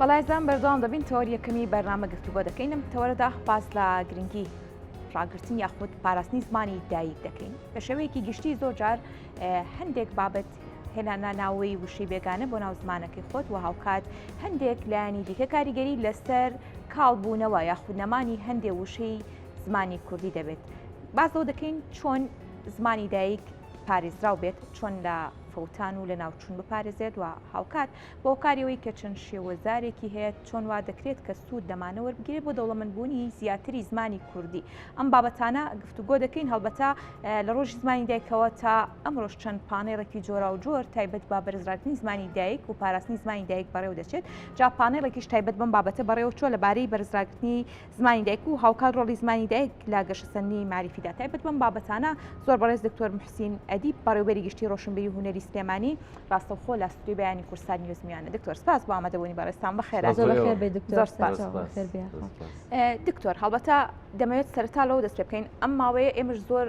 بەڵایزان بەردەوام دەبین تەوەری یەکەمی بەرنامە گفتوگۆ دەکەین لەم تەوەرەدا باز لە گرنگی ڕاگررتنی یاخود پاراستنی زمانی دایک دەکەین بە شێوەیەکی گشتی زۆر جار هەندێک بابەت هێنانە ناوەی وشەی بێگانە بۆ ناو زمانەکەی خۆت و هاوکات هەندێک لایانی دیکە کاریگەری لەسەر کاڵبوونەوە یاخود نەمانی هەندێک وشەی زمانی کوردی دەبێت بازەوە دەکەین چۆن زمانی دایک پارێزراو بێت چۆن لە فەوتان و لە ناوچوون بپارێزێت و هاوکات بۆ کاریەوەی کە چەند شێوەزارێکی هەیە چۆن وا دەکرێت کە سوود دەمانەوە بگرێت بۆ دەوڵەمەندبوونی زیاتری زمانی کوردی ئەم بابەتانە گفتوگۆ دەکەین هەڵبەتە لە ڕۆژی زمانی دایکەوە تا ئەمڕۆژ چەند پانێڵێکی جۆرا و جۆر تایبەت با بەرزراکردنی زمانی دایک و پاراستنی زمانی دایک بەڕێوە دەچێت جا پانێڵێکیش تایبەت بەم بابەتە بەڕێوە چۆ لەبارەی بەرزراکردنی زمانی دایک و هاوکات ڕۆڵی زمانی دایک لا گەشەسەنی معریفیدا تایبەت بەم بابەتانە زۆر بەڕێز دکتۆر محسین ئەدیب بەڕێوەبەری گشتی ڕۆشنبیری هونەری سلێمانی ڕاستەوخۆ لە ستوری بەیانی کورسانی نوێزمیانە دکتۆر سپاس بۆ ئامادەبوونی بەڕێستان بەخێرا زۆر بەخێر بێ دکتۆر سپاس دکتۆر هەڵبەتە دەمەوێت سەرەتا لەوە دەست پێ بکەین ئەم ماوەیە ئێمەش زۆر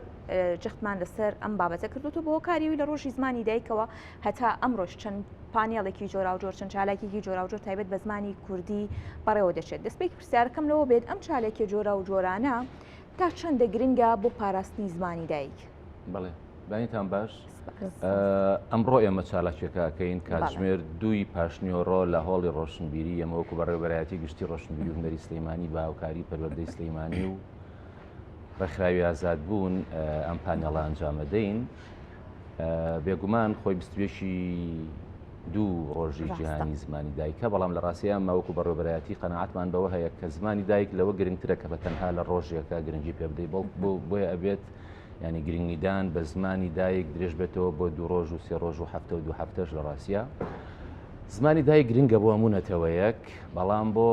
جەختمان لەسەر ئەم بابەتە کردوتە بۆ کاریوی لە ڕۆژی زمانی دایکەوە هەتا ئەمڕۆژ چەند پانێڵێکی جۆرا و جۆر چەند چالاکێکی جۆرا و جۆر تایبەت بە زمانی کوردی بەڕێوە دەچێت دەستپێکی پرسیارەکەم لەوە بێت ئەم چالێکی جۆرا و جۆرانە تا چەندە گرنگە بۆ پاراستنی زمانی دایک بڵێ بانیتان باش ئەمڕۆ ئێمە چالاکیەکەکەین کاتژمێر دوی پاشنیۆڕۆ لە هۆڵی ڕۆشنبیری ئەمەوەکو بەڕێوەبەرایەتی گشتی ڕۆشنبیری و هونەری سلەیمانی بە هاوکاری پەروەردەی سلەیمانی و ڕێکخراوی ئازاد بوون ئەم پانێڵە ئەنجامەدەین بێگومان خۆی بستوێشی دوو ڕۆژی جیهانی زمانی دایکە بەڵام لە ڕاستیان ماوەکو بەڕێوەبەرایەتی قەناعەتمان بەوە هەیە کە زمانی دایک لەوە گرنگترە کە بە تەنها لە ڕۆژێکە گرنگی پێ بدەیت بۆیە ئەبێت ینی گرنگیدان بە زمانی دایک درێژ بێتەوە بۆ دوو ڕۆژ و سێ ڕۆژ و هەفتە و دوو هەفتەش لە ڕاستیە زمانی دایک گرنگە بۆ هەموو نەتەوەیەک بەڵام بۆ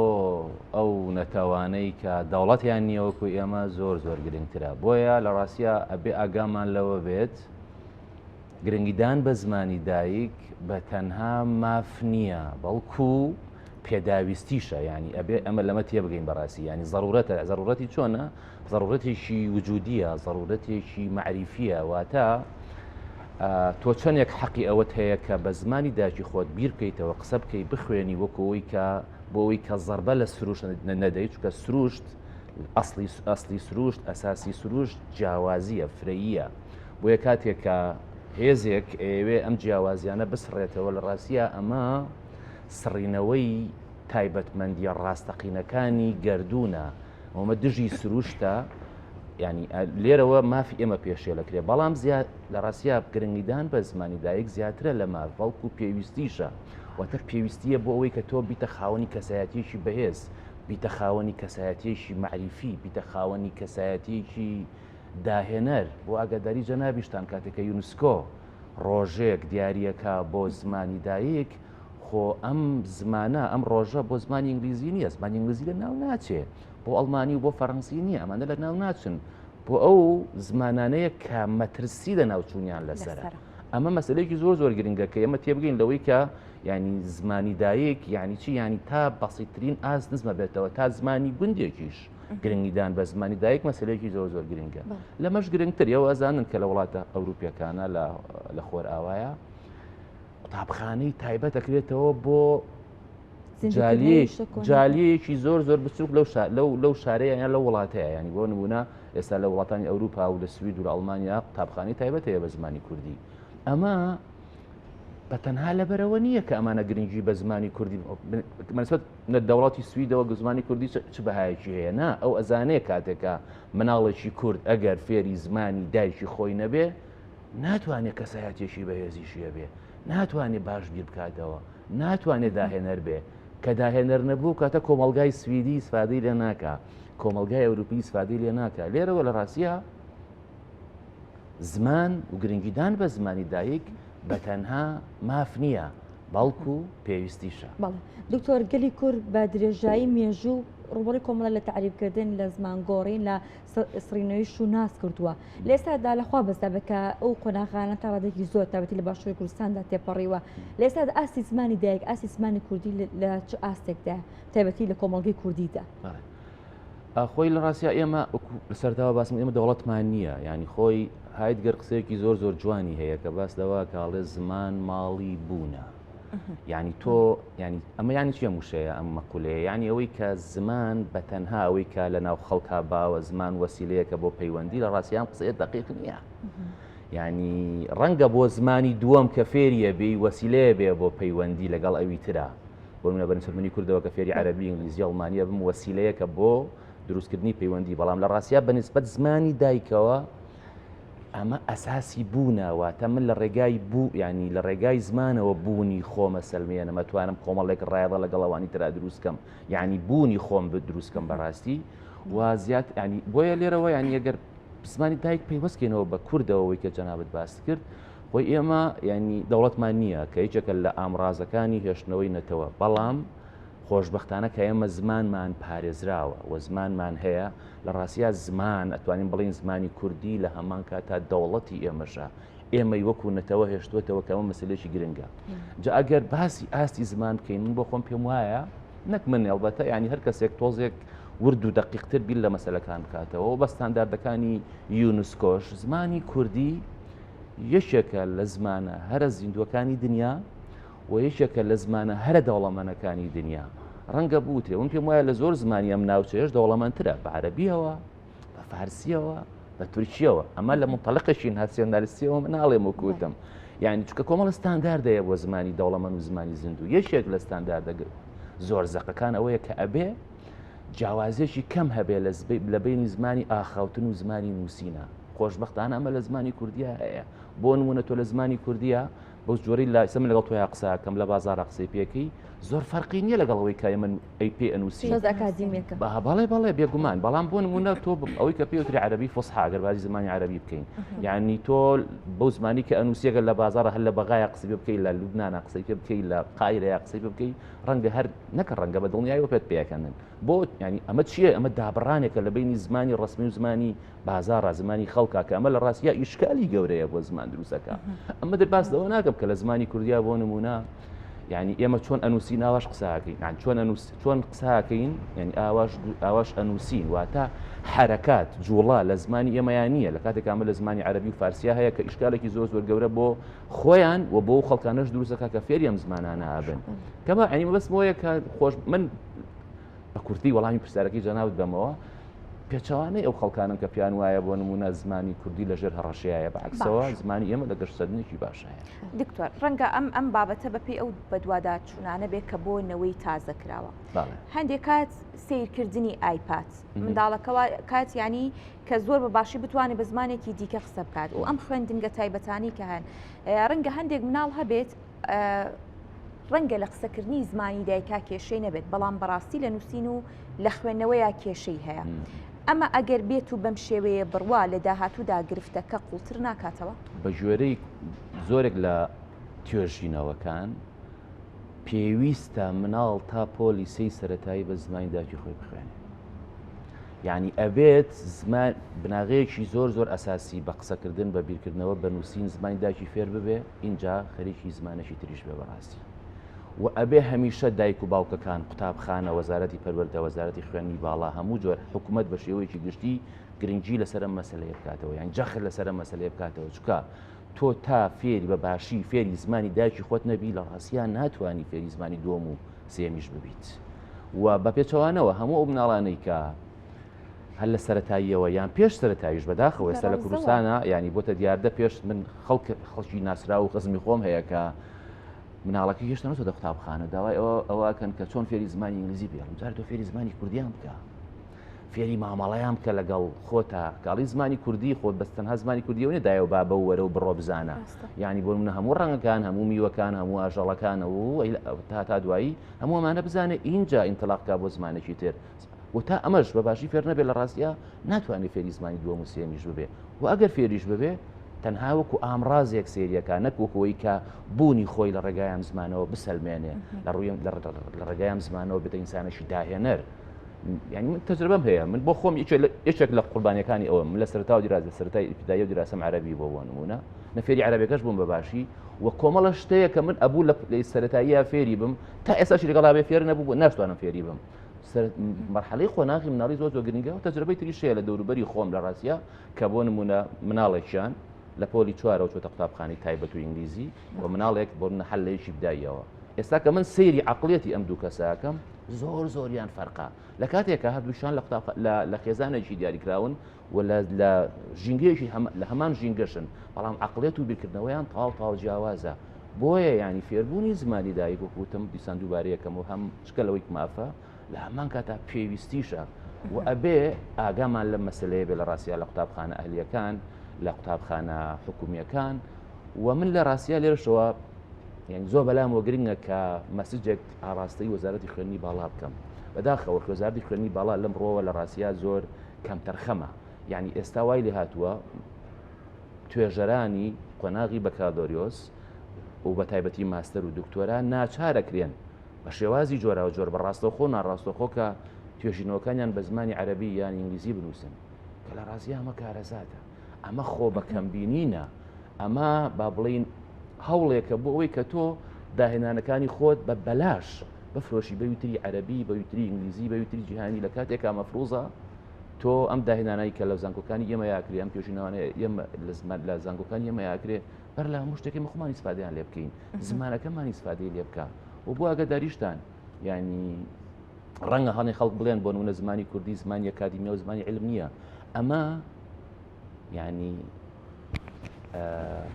ئەو نەتەوانەی کە دەوڵەتیان نییەوەکو ئێمە زۆر زۆر گرنگترە بۆیە لە ڕاستیە ئەبێ ئاگامان لەوە بێت گرنگیدان بە زمانی دایک بە تەنها ماف نییە بەڵکو پێداویستیشە ینی ئەبێ ئەمە لەمە تێبگەین بەڕاستی ینی ضرورەتی چۆنە ضرورەتێکی وجودیە ضرورەتێکی معریفیە واتە تۆ چەندێک حەقی ئەوەت هەیە کە بە زمانی داکی خۆت بیر بکەیتەوە قسە بکەی بخوێنی وەکەوەی کە بۆەوەی کە زەربە لە سروشت نەدەیت چکە سروشت ئەسلی سروشت ئەساسی سروشت جیاوازیە فرەییە بۆیە کاتێک کە هێزێک ئەوێ ئەم جیاوازیانە بسڕێتەوە لە ڕاستیە ئەمە سڕینەوەی تایبەتمەندیە ڕاستەقینەکانی گردوونە ئەومە دژی سروشتە ینی لێرەوە مافی ئێمە پێشێلەکرێ بەڵام لە ڕاستیا گرنگیدان بە زمانی دایک زیاترە لە مافڵک و پێویستیشە واتە پێویستیە بۆ ئەوەی کە تۆ بیتە خاوەنی کەسایەتیەکی بەهێز بیتە خاوەنی کەسایەتیەکی معریفی بیتە خاوەنی کەسایەتیەکی داهێنەر بۆ ئاگاداری جەنابیشتان کاتێکە یونسکۆ ڕۆژێک دیارریەکە بۆ زمانی دایک خۆ ئەم زمانە ئەم ڕۆژە بۆ زمانی ئینگلیزی نییە زمانی ئینگلیزی لە ناو ناچێ بۆ ئەڵمانی و بۆ فەڕەنسی نییە ئەمانە لە ناو ناچن بۆ ئەو زمانانەیە کە مەترسی لە ناوچوونیان لەسەرە ئەمە مەسلەیەکی زۆر زۆر گرنگە کە ئێمە تێبگەین لەوەی کە ینی زمانی دایک یعنی چی ینی تا بەسیترین ئاز نزمە بێتەوە تا زمانی گوندێکیش گرنگیدان بە زمانی دایک مەسلەیەکی زۆر زۆر گرنگە لەمەش گرنگتر ئەوە ئەزانن کە لە وڵاتە ئەوروپیەکانە لە خۆر ئاوایە قوتابخانەی تایبەت دەکرێتەوە بۆ جالیەکی زۆر زۆر بچوک لەو شارەیە یان لە وڵاتەیە ینی بۆ نمونە ئێستا لە وڵاتانی ئەوروپا و لە سوید و لە ئەڵمانیا قوتابخانەی تایبەت هەیە بە زمانی کوردی ئەمە بە تەنها لەبەرەوە نییە کە ئەمانە گرنگی بە زمانی کوردی مەسبەت نەدەوڵاتی سویدەوە زمانی کوردی چ بەهایەکی هەیە نا ئەو ئەزانەیە کاتێکە مناڵێکی کورد ئەگەر فێری زمانی دایکی خۆی نەبێ ناتوانێت کەسایەتێکی بەهێزیشی هەبێ ناتوانێت باش بیر بکاتەوە ناتوانێت داهێنەر بێ کە داهێنەر نەبوو کاتە کۆمەلگای سویدی سفادەی لێ ناکە کۆمەلگای ئەوروپی سفادەی لێ ناکە لێرەوە لە ڕاستیە زمان و گرنگیدان بە زمانی دایک بە تەنها ماف نییە بەڵکو پێویستیشە دکتۆر گەلی کورد بە درێژایی مێژوو ڕوبەڕی کۆمەڵە لە تعریفکردن لە زمانگۆڕین لە سڕینەوەی شوناس کردووە لە ئێستادا لەخوا بەستا بکە ئەو قۆناغانە تا ڕادێکی زۆر تابەتی لە باشووری کوردستاندا تێپەڕیوە لە ئێستادا ئاستی زمانی دایک ئاستی زمانی کوردی لە چ ئاستێکدا تایبەتی لە کۆمەڵگەی کوردیدا خۆی لە ڕاستیا ئێمە لەسەرداوە باسم ئێمە دەوڵەتمان نییە ینی خۆی هایدگەر قسەیەکی زۆر زۆر جوانی هەیە کە باس لەوە کاڵێ زمان ماڵی بوونە یعنی تۆ ینی ئەمە ینی چیە موشەیە ئەم مەقولەیە یعنی ئەوەی کە زمان بە تەنها ئەوەی کە لە ناو خەڵکا باوە زمان وەسیلەیەکە بۆ پەیوەندی لە ڕاستیان قسەیە دقیق نییە. ینی ڕەنگە بۆ زمانی دووەم کە فێریە بێ وەسیلەیە بێ بۆ پەیوەندی لەگەڵ ئەوی ترا بۆ منە بەنسبەتی کوردەوە کە فێری عەربی ئینگلیزی ئەڵمانیە بم وەسیلەیەکە بۆ دروستکردنی پەیوەندی بەڵام لە ڕاستیە بەنسبەت زمانی دایکەوە ئەمە ئەساسی بوونەواتە من لە ڕێگای بوو ینی لە ڕێگای زمانەوە بوونی خۆمە سەلمێنە مەتوانم کۆمەڵێک ڕایڵە لەگەڵەوانی تررا دروستکەم یعنی بوونی خۆم دروستکەم بەڕاستی وازیات ینی بۆیە لێرەوە ینی ئەگەر زمانی دایک پەیوەستکەینەوە بە کوردەوەی کە جەنابەت باس کرد خۆی ئێمە ینی دەوڵەتمان نییە کە هیچێکە لە ئامڕازەکانی هێشتنەوەی نەتەوە بەڵام خۆشببختانە کە ئێمە زمانمان پارێزراوە و زمانمان هەیە لە ڕاستیا زمان ئەتوانین بڵین زمانی کوردی لە هەمان کاتا دەوڵەتی ئێمەژە ئێمەی وەکو نەتەوە هێشتوێتەوە کە ئەمە مەسلێکی گرنگە جا ئەگەر باسی ئاستی زمان بکەین من بۆ خۆم پێم وایە نەک من ئەڵبەتە ینی هەر کەسێک تۆزێک ورد و دقیقتر بیل لە مەسلەکان بکاتەوە و بە ستانداردەکانی یونسکۆش زمانی کوردی یەکێکە لە زمانە هەرە زیندوەکانی دنیا و یەکێکە لە زمانە هەرە دەوڵەمەنەکانی دنیا ڕەنگە بوتێ من پێم وایە لە زۆر زمانی ئەم ناوچەیەش دەوڵەمەندترە بە عەرەبیەوە بە فارسیەوە بە تورکیەوە ئەمە لە منتەڵقێکی ناسیۆنالیستیەوە من ناڵێم وەکوتم یعنی چونکە کۆمەڵ ستانداردەیە بۆ زمانی دەوڵەمەند و زمانی زیندوو یەکێک لە ستانداردە زۆر زەقەکان ئەوەیە کە ئەبێ جیاوازێکی کەم هەبێ لە بینی زمانی ئاخاوتن و زمانی نووسینە خۆشببختانە ئەمە لە زمانی کوردیە هەیە بۆ نمونە تۆ لە زمانی کوردیە بۆ جۆری لە سەم لەگەڵ تۆی قساکەم لە بازارە قسەی پێکەی زۆر فەرقی نییە لەگەڵەوەی کە من ئەی پێ ئەنووسی بەڵێ بەڵێ بێگومان بەڵام بۆ نمونە تۆ ئەوەی کە پێوتری عەرەبی فۆسحا ئەگەر بازی زمانی عەرەبی بکەین یعنی تۆ بەو زمانی کە ئەنووسیەکە لە بازارە هەر لە بەغایە قسەی پێ بکەی لە لوبنانە قسەی پێ بکەی لە قایرەیە قسەی پێ بکەی ڕەنگە هەر نەکە ڕەنگە بە دڵنیایەوە پێت پێیەکەنن بۆ ینی ئەمە چییە ئەمە دابڕانێکە لە بینی زمانی ڕسمی و زمانی بازارە زمانی خەڵکا کە ئەمە لە ڕاستیە ئیشکالی گەورەیە بۆ زمان دروستەکە ئەمە دەرباس لەوە ناکەم کە لە زمانی کوردیا بۆ نمونە یعنی ئێمە چۆن ئەنووسین ئاواش قساکەین یان چۆن قساکەین یعنی ئاواش ئەنووسین واتە حرەکات جوڵا لە زمانی ئێمەیان نییە لە کاتێک ئەمە لە زمانی عەرەبی و فارسیا هەیە کە ئیشکالێکی زۆر زۆر گەورە بۆ خۆیان و بۆ خەڵکانەش دروستەکە کە فێری ئەم زمانانە ئابن کەمە ینی بەسمەوەیە کە خۆش من بە کورتی وەڵامی پرسیارەکەی جەنابەت بەمەوە پێچەوانەی ئەو خەڵکانن کە پیان وایە بۆ نمونە زمانی کوردی لەژێر هەڕەشەیە بەعکسەوە زمانی ئێمە لە گەشتسەدنێکی باشایە دکتۆر ڕەنگە ئەم بابەتە بەپێی ئەو بەدووادا چوونانە بێت کە بۆ نەوەی تازە کراوە هەندێک کات سیرکردنی ئایپات منداڵەکەەوە کات ینی کە زۆر بە باشی بتوانێت بە زمانێکی دیکە قسە بکات و ئەم خوێندنگە تایبەتانی کە هەن ڕەنگە هەندێک مناڵ هەبێت ڕەنگە لە قسەکردنی زمانی دایکا کێشەی نەبێت بەڵام بەڕاستی لە نووسین و لە خوێندنەوەیە کێشەی هەیە ئەمە ئەگەر بێت و بەم شێوەیە بڕوا لە داهاتوودا گرفتەکە قوڵتر ناکاتەوە بە ژێرەی زۆرێک لە توێژینەوەکان پێویستە مناڵ تا پۆلیسەی سەرەتایی بە زمانی داکی خۆی بخوێنێ یعنی ئەبێت زمان بناغەیەکی زۆر زۆر ئەساسی بە قسەکردن بە بیرکردنەوە بە نووسین زمانی داکی فێر ببێ اینجا خەریکی زمانەشی تریش بێ بەڕاستی و ئەبێ هەمیشە دایک و باوکەکان قوتابخانە وەزارەتی پەروەردە وەزارەتی خوێنی باڵا هەموو جۆر حکوومەت بە شێوەیەکی گشتی گرنگی لەسەر مەسلەیە بکاتەوە یان جەخر لەسەر مەسلەیە بکاتەوە چکە تۆ تا فێری بە باشی فێری زمانی دایکی خۆت نەبی لە ڕاستیان ناتوانانی فێری زمانی دۆم و سێمیش ببیت و بە پێچەوانەوە هەموو ئەو مناڵانەی کە هەر لە سەرەتاییەوە یان پێش سەرەتاییش بەداخەوە ئێستا لە کوردستانە ینی بۆتە دیاردە پێش من خەڵکی ناسرا و خزمی خۆم هەیە کە مناڵەکە هێشتا نەچۆتە قوتابخانە داوای ئەوەکەن کە چۆن فێری زمانی ئینگلیزی بێڵم جارێ تۆ فێری زمانی کوردیان بکە فێری مامەڵەیان بکە لەگەڵ خۆتە کاڵی زمانی کوردی خۆت بەستەنها زمانی کوردیەوە نەدایەوە با بە وەرە و بڕۆ بزانە یعنی بۆ منە هەموو ڕەنگەکان هەموو میوەکان هەموو ئاژەڵەکانە و تا دوایی هەموو ئەمانە بزانێ اینجا ئینتەلاقکا بۆ زمانێکی تر و تا ئەمەش بە باشی فێر نەبێت لە ڕاستیە ناتوانێت فێری زمانی دووەم و سێمیش ببێ و ئەگەر فێریش ببێ تەنها وەکو ئامڕازێک سێریەکە نەکوەکەوەی کە بوونی خۆی لە ڕێگایان زمانەوە بسەلمێنێ لە ڕێگایان زمانەوە بێتە ئینسانێکی داهێنەر یعنی من تەجربەم هەیە من بۆ خۆم یەکێک لە قوربانیەکانی ئەوە من لە سەرەتا و دیرازە سەرەتای ئیبتیدایی و دیراسەم عەرەبی بۆ نمونە نەفێری عەرەبیەکەش بووم بە باشی و کۆمەڵە شتەیە کە من ئەبوو لە سەرەتاییە فێری بم تا ئێستاشی لەگەڵا بێ فێر نەبوو ناتوانم فێری بم مەرحەلەی خۆناغی مناڵی زۆر زۆر گرنگە و تەجربەی تریشەیە لە دەوروبەری خۆم لە ڕاستیە کە بۆ نمونە مناڵێکیان لە پۆلی چوارەوە چۆتە قوتابخانەی تایبەت و ئینگلیزی و مناڵێک بۆ هەلەیەکی بداییەوە ئێستا کە من سەیری عقلێتی ئەم دوو کەساکەم زۆریان فەرقا لە کاتێکە هەردووشان لە خێزانێکی دیاریکراون و لە ژینگەیەکی لە هەمان ژینگەشن بەڵام عقلێت و بیرکردنەوەیان تاو جیاوازە بۆیە ینی فێربوونی زمانی دایک وەکوتم دیسان دووبارەیەکەم و هەم شکەلەوەی مافە لە هەمان کاتا پێویستیشە و ئەبێ ئاگامان لەم مەسلەیە بێ لە ڕاستیا لە قوتابخانە ئەهلیەکان لە قوتابخانە حکومیەکان و من لە ڕاستیا لێرەشەوە یعنی زۆر بەلامەوە گرنگە کە مەسجێک ئاڕاستەی وەزارەتی خوێندنی باڵا بکەم بەداخەوە وەزارەتی خوێندنی باڵا لەم ڕۆوە لە ڕاستیا زۆر کەمتەرخەمە یعنی ئێستا وای لێ هاتووە توێژەرانی قۆناغی بەکادۆریۆس و بە تایبەتی ماستەر و دکتۆران ناچارەکرێن بە شێوازی جۆرا و جۆر بە ڕاستەوخۆ ناڕاستەخۆ کە توێژینەوەکانیان بە زمانی عەرەبی یان ئینگلیزی بنووسن کە لە ڕاستیا ئەمە کارەزاتە ئەمە خۆ بە کەمبینینە ئەمە با بڵین هەوڵێکە بۆ ئەوەی کە تۆ داهێنانەکانی خۆت بە بەلاش بفرۆشی بە وتری عەرەبی بە وتری ئینگلیزی بە وتری جیهانی لە کاتێکا مەفروزە تۆ ئەم داهێنانایی کە لە زانکۆکانی ئێمە یاکرێ ئەم توێژینەوانەیە ئێمە لە زانکۆکانی ئێمە یاکرێ بەر لە هەموو شتێکی مخمان ئیسفادەیان لێ بکەین زمانەکەمان ئیسفادەی لێ بکە و بۆ ئاگاداریشتان ینی ڕەنگە هەڵی خەڵک بڵێن بۆ نمونە زمانی کوردی زمانی ئەکادیمیە و زمانی علم نییە ئەمە ینی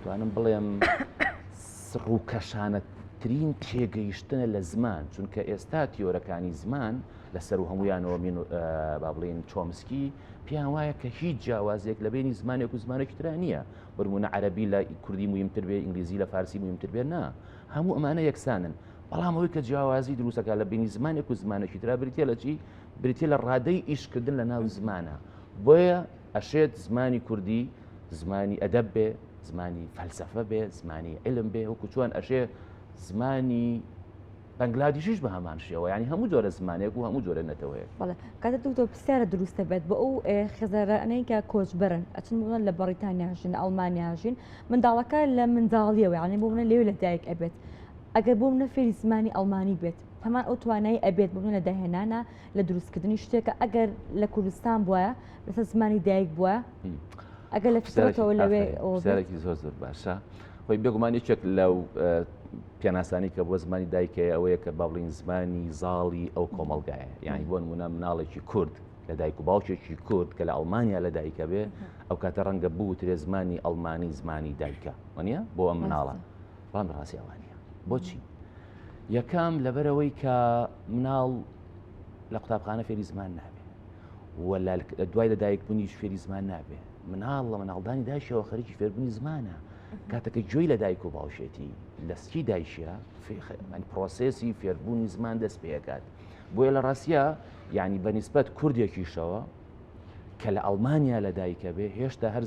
توانم بڵێم ڕووکەشانەترین تێگەیشتنە لە زمان چونکە ئێستا تیۆرەکانی زمان لەسەر و هەمویانەوە با بڵێن چۆمسکی پیان وایە کە هیچ جیاوازێک لە بینی زمانێک و زمانێکی ترا نییە بەرمونە عەرەبی لە کوردی مویمتر بێ ئینگلیزی لە فارسی مویمتر بێ نا هەموو ئەمانە یەکسانن بەڵام ئەوەی کە جیاوازی دروستەکە لە بینی زمانێک و زمانێکی ترا بریتە لە چی بریتە لە ڕادەی ئیشکردن لە ناو زمانە بۆیە ئەشێت زمانی کوردی زمانی ئەدەب بێ زمانی فەلسەفە بێ زمانی علم بێ وەکو چۆن ئەشێ زمانی بەنگلادیشیش بە هەمان شێوە ینی هەموو جۆرە زمانێک و هەموو جۆرە نەتەوەیە بەڵێ کاتە دوتۆ پرسیارە دروستە بێت بە ئەو خێزانانەی کە کۆچبەرن ئەچن بوون لە بەریتانیاژین ئەڵمانیاژین منداڵەکە لە منداڵیەوە یعنی بۆ منە لێو لە دایک ئەبێت ئەگەر بۆ منە فێری زمانی ئەڵمانی بێت هەمان ئەو توانایی ئەبێت بۆ لە داهێنانە لە دروستکردنی شتێکە ئەگەر لە کوردستان بووە لەسەر زمانی دایک بووە ئەگەر لە فستەوە لەوێ ئەوەی زۆر باشە خۆی بێگومان یەکێک لەو پێناسانی کە بۆ زمانی دایکەیە ئەوەیە کە با بڵین زمانی زاڵی ئەو کۆمەڵگایە یعنی بۆ نمونە مناڵێکی کورد لە دایک و باوکێکی کورد کە لە ئەڵمانیا لە دایکە بێ ئەو کاتە ڕەنگە بووترێ زمانی ئەڵمانی زمانی دایکە وانە بۆ ئەم مناڵە بەڵام ڕاستی ئەوانە بۆچی یەکەم لەبەرەوەی کە مناڵ لە قوتابخانە فێری زمان نابێ و دوای لە دایک بوونیش فێری زمان نابێ مناڵ لە مناڵدانی دایشەوە خەریکی فێربوونی زمانە کاتەکە گوێی لە دایک و باوشێتی لەسکی دایشە پرۆسێسی فێربوونی زمان دەست پێکات بۆیە لە ڕاستیا یعنی بەنسبەت کوردێکیشەوە کە لە ئەڵمانیا لە دایکە بێ هێشتا هەر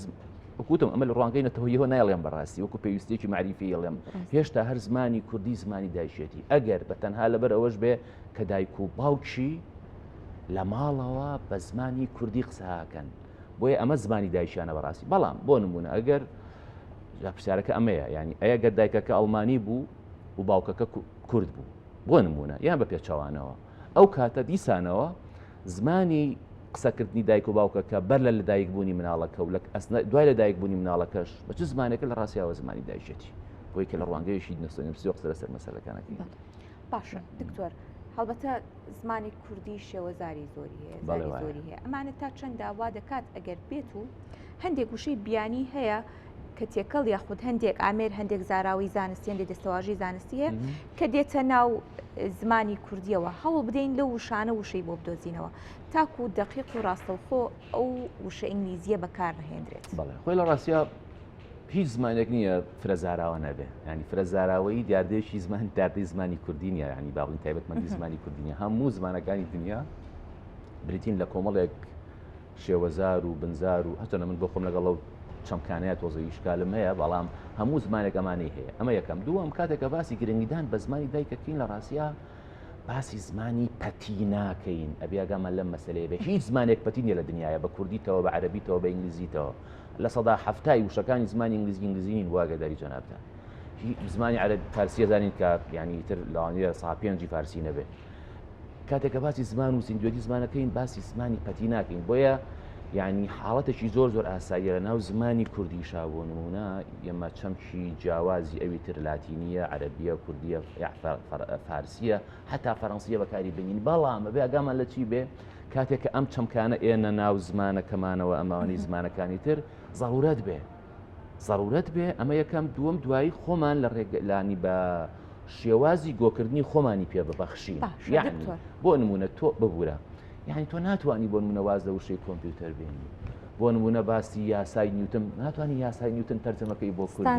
وەکوتم ئەمە لە ڕوانگەی نەتەوەیەوە نایڵێم بەڕاستی وەکو پێویستێکی معریفی ئەڵێم هێشتا هەر زمانی کوردی زمانی دایشێتی ئەگەر بە تەنها لەبەر ئەوەش بێ کە دایک و باوکی لە ماڵەوە بە زمانی کوردی قسەکەن بۆیە ئەمە زمانی دایشیانە بەڕاستی بەڵام بۆ نمونە ئەگەر پرسیارەکە ئەمەیە ینی ئەگەر دایکەکە ئەڵمانی بوو و باوکەکە کورد بوو بۆ نمونە یان بە پێچەوانەوە ئەو کاتە دیسانەوە زمانی قسەکردنی دایک و باوکەکە بەر لە لەدایک بوونی مناڵەکە و دوای لەدایک بوونی مناڵەکەش بە چ زمانێکە لە ڕاستیاوە زمانی دایشێتی بۆی کە لە ڕوانگەیەشی نووسێنسی قسە لەسەر مەسەلەکانەکەی باشە دکتۆر هەڵبەتە زمانی کوردی شێوەزاری زۆری هەیە زۆری هەیە ئەمانە تا چەند داوا دەکات ئەگەر بێت و هەندێک وشەی بیانی هەیە کە تێکەڵ یاخود هەندێک ئامێر هەندێک زاراوی زانستی هەندێک دەستەواژی زانستی هەیە کە دێتە ناو زمانی کوردیەوە هەوڵ بدەین لە وشانە وشەی بۆ بدۆزینەوە تاکو دقیق و ڕاستەوخۆ ئەو وشە ئینگلیزیە بەکار نهێنرێت بەڵێ خۆی لە ڕاستیا هیچ زمانێک نییە فرەزاراوە نەبێ ینی فرەزاراوەی دیاردێکی زمان داردەی زمانی کوردی نیە ینی باڵین تایبەتمەندی زمانی کوردی نیە هەموو زمانەکانی دنیا بریتین لە کۆمەڵێک شێوەزار و بنزار و هەتەنە من بۆ خۆم لەگەڵ چەمکانەیە تۆزەی شکالم هەیە بەڵام هەموو زمانێک ئەمانەی هەیە ئەمە یەکەم دووەم کاتێکە باسی گرنگیدان بە زمانی دایکەکەین لە ڕاستیا باسی زمانی پەتی ناکەین ئەبیاگامان لەم مەسەلەیە بێ هیچ زمانێک پەتی نیە لە دنیاە بە کوردیتەوە بە عەرەبیتەوە بە ئینگلیزیتەوە لە سەدا هەفتای وشەکانی زمانی ئینگلیزین واگەداری جەنابتان زمانی عەرەبی فارسی زانین کە یعنی تر لەوانەیە سا پێنجی فارسی نەبێ کاتێکە باسی زمان و سندوێتی زمانەکەین باسی زمانی پەتی ناکەین بۆیە یعنی حاڵەتێکی زۆر ئاساییە لە ناو زمانی کوردیشا بۆ نمونە ئێمە چەمکی جیاوازی ئەوی تر لاتینیە عەرەبیە کوردیە فارسیە حتا فەڕەنسیە بەکاری بنین بەڵام بێ ئەگامان لە چی بێ کاتێک کە ئەم چەمکانە ئێنە ناو زمانەکەمانەوە ئەماوەنی زمانەکانی تر ضرورەت بێ ئەمە یەکەم دووەم دوایی خۆمان لە ڕێگەلانی بە شێوازی گۆکردنی خۆمانی پێ ببەخشین یعنی بۆ نمونە تۆ ببوورە یعنی تۆ ناتوانانی بۆ نمونە واز لە وشەی کۆمپیوتەر بێنی بۆ نمونە باسی یاسای نیوتن ناتوانانی یاسای نیوتن تەرجەمەکەی بۆ کوردی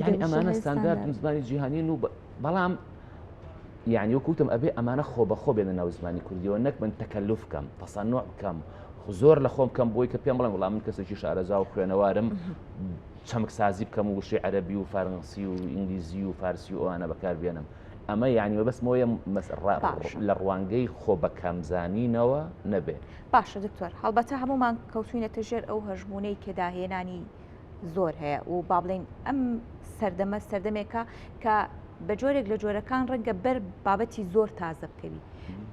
یعنی ئەمانە ستانداردن زمانی جیهانین و بەڵام یعنی وەکوتم ئەبێ ئەمانە خۆ بە خۆ بێنە ناو زمانی کوردیەوە نەک من تەکەلف بکەم تەسەنوع بکەم زۆر لە خۆم کەم بۆی کە پێم بڵێن وەڵام من کەسێکی شارەزا و خوێنەوارم چەمک سازی بکەم و وشەی عەرەبی و فەڕەنسی و ئینگلیزی و فارسی و ئەوانە بەکار بێنم ئەمە یعنی بەبەستمەوەیە لە ڕوانگەی خۆ بە کەمزانینەوە نەبێ. باشە دکتۆر هەڵبەتە هەمومان کەوتوینەتە ژێر ئەو هەژمونەی کە داهێنانی زۆر هەیە و با بڵێن ئەم سەردەمێکە کە بە جۆرێک لە جۆرەکان ڕەنگە بەر بابەتی زۆر تازە بکەوی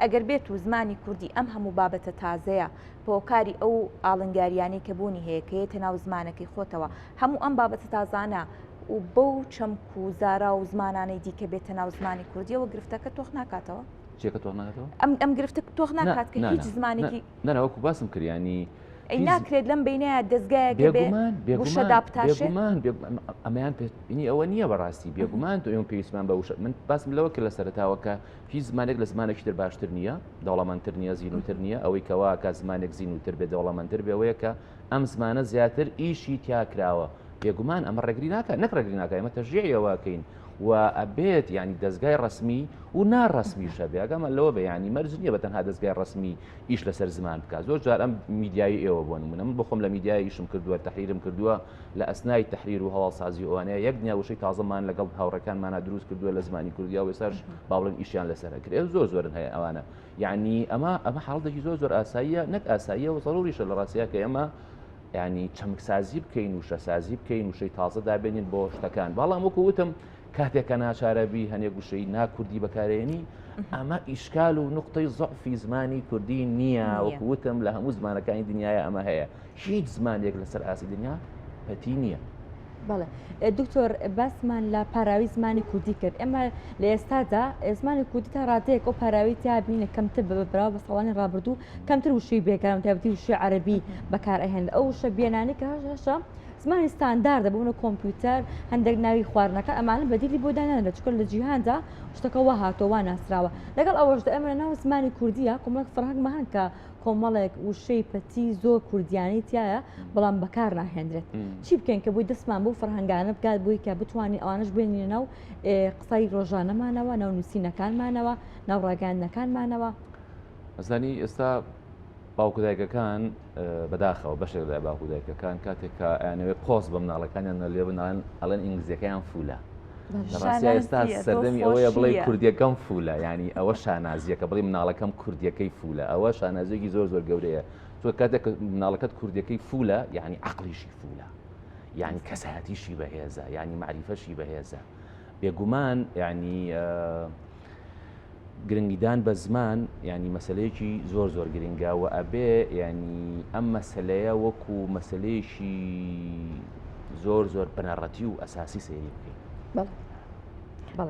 ئەگەر بێت و زمانی کوردی ئەم هەموو بابەتە تازەیە بۆکاری ئەو ئاڵنگاریانەی کە بوونی هەیە کە هەیەتە ناو زمانەکەی خۆتەوە هەموو ئەم بابەتە تازانە و بەو چەمک و زارا و زمانانەی دیکە بێتە ناو زمانی کوردیەوە گرفتەکە تۆخ ناکاتەوە چێکە تۆخ ناکاتەوە ئەم گرفتە تۆخ ناکات کە هیچ زمانێکی نەوەکو باسم کردیانی ئەی ناکرێت لەم بینەیە دەستگایەکە بێ داپتاشێ ئەمەیان پێنی ئەوە نییە بەڕاستی بێگومان تۆ ئێمە پێویستمان بە وشە من باسم لەوە کرد لە سەرتاوەکە هیچ زمانێک لە زمانێکی تر باشتر نییە دەوڵەمەندتر نییە زیینوتر نییە ئەوەی کەوا کە زمانێک زیینوتر بێ دەوڵەمەندتر بێەوەیە کە ئەم زمانە زیاتر ئیشی تیاکراوە بێگومان ئەمە ڕێگری ناکە نەکڕێگری ناکە ئەمە تەژێیەوەکەین و ئەبێت ینی دەستگای ڕسمی و ناڕسمیشە بێ ئەگەمە لەوە بە ینی مەرج نییە بە تەنها دەستگای ڕسمی ئیش لەسەر زمان بکات زۆر جار ئەم میدیایی ئێوە بۆ نمونە من بخۆم لە میدیای ئیشم کردووە تەحریرم کردووە لە ئەسنای تەحریر و هەواڵسازی ئەوانەیە یەک دنیا وشەی تازەمان لەگەڵ هاوڕەکانمانە دروست کردووە لە زمانی کوردیا و ێساش باوڵن ئیشیان لەسەرە کرد زۆرن هەیە ئەوانە یعنی ئەمە حاڵەتێکی زۆر ئاساییە نەک ئاساییە و ضروریشە لە ڕاستیە کە ئێمە ینی چەمکسازی بکەین و شەسازی بکەین وشەی تازە دابێنین بۆ شتەکان بەڵام وەکو وتم کاتێکە ناچارەبی هەنێک گوشەی ناکوردی بەکارێنی ئەمە ئیشکال و نقطەی زەعفی زمانی کوردی نییە وەکوتم لە هەموو زمانەکانی دنیاە ئەمە هەیە هیچ زمانێک لەسەر ئاسی دنیا پەتی نییە. بەڵێ دکتۆر باسمان لە پاراوی زمانی کوردی کرد ئێمە لە ئێستادا زمانی کوردی تا ڕادەیەک ئەو پاراوی تیابینە کەمتر بەبراوە بە ساڵانی ڕابردوو کەمتر وشەی بێکارم تایبەتی وشەی عەرەبی بەکار ئەهێن ئەو وشە بێنانی کە هەشە زمانی ستانداردە بوونە کۆمپیوتەر هەندێک ناوی خواردنەکە ئەمانە بەدیلی بۆ دانانە چکە لە جیهاندا شتەکە وا هاتۆوە ناسراوە لەگەڵ ئەوەشدا ئەمە ناو زمانی کوردیە کۆمەڵێک فڕهەنگمە هەن کە کۆمەڵێک وشەی پەتی زۆر کوردیانی تایە بەڵام بەکار ناهێنرێت چی بکەین کە بۆی دەستمان بۆ فڕهەنگانە بکات بۆی کە بتوانین ئەوانش بێنینە ناو قسەی ڕۆژانەمانەوە ناو نووسینەکانمانەوە ناو ڕاگەاندنەکانمانەوە ئەزانی ئێستا باوکودایکەکان بەداخەوە بەشێک لە باوکودایکەکان کاتێک کە ئەیانەوێ پۆست بە مناڵەکانیان لێ بناڵێن ئەڵێن ئینگلیزیەکەیان فولە ڕاستی ئێستا سەردەمی ئەوەیە بڵێ کوردیەکەم فولە ینی ئەوە شانازیەکە بڵێ مناڵەکەم کوردیەکەی فولە ئەوە شانازیەکی زۆر گەورەیە تۆ کاتێک مناڵەکەت کوردیەکەی فولە یعنی عەقلیشی فولە یعنی کەسایەتیشی بەهێزە یعنی معریفەشی بەهێزە بێگومان یعنی گرنگیدان بە زمان ینی مەسلەیەکی زۆر گرنگە و ئەبێ ینی ئەم مەسلەیە وەکو مەسلەیەکی زۆر بنەڕەتی و ئەساسی سەیری بکەین.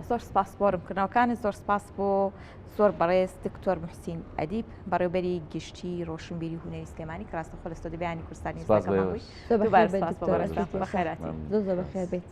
زۆر سپاس بۆ ڕمکردنەوەکانی زۆر سپاس بۆ زۆر بەڕێز دکتۆر موحسین ئەدیب بەڕێوەبەری گشتی ڕۆشنبیری هونەری سلێمانی کە ڕاستەخۆ لە ستۆدیۆ بەیانی کوردستانی سپاس دووبارە سپاس بۆ بەڕێزتان بەخێراتی زۆر بەخێر بێت.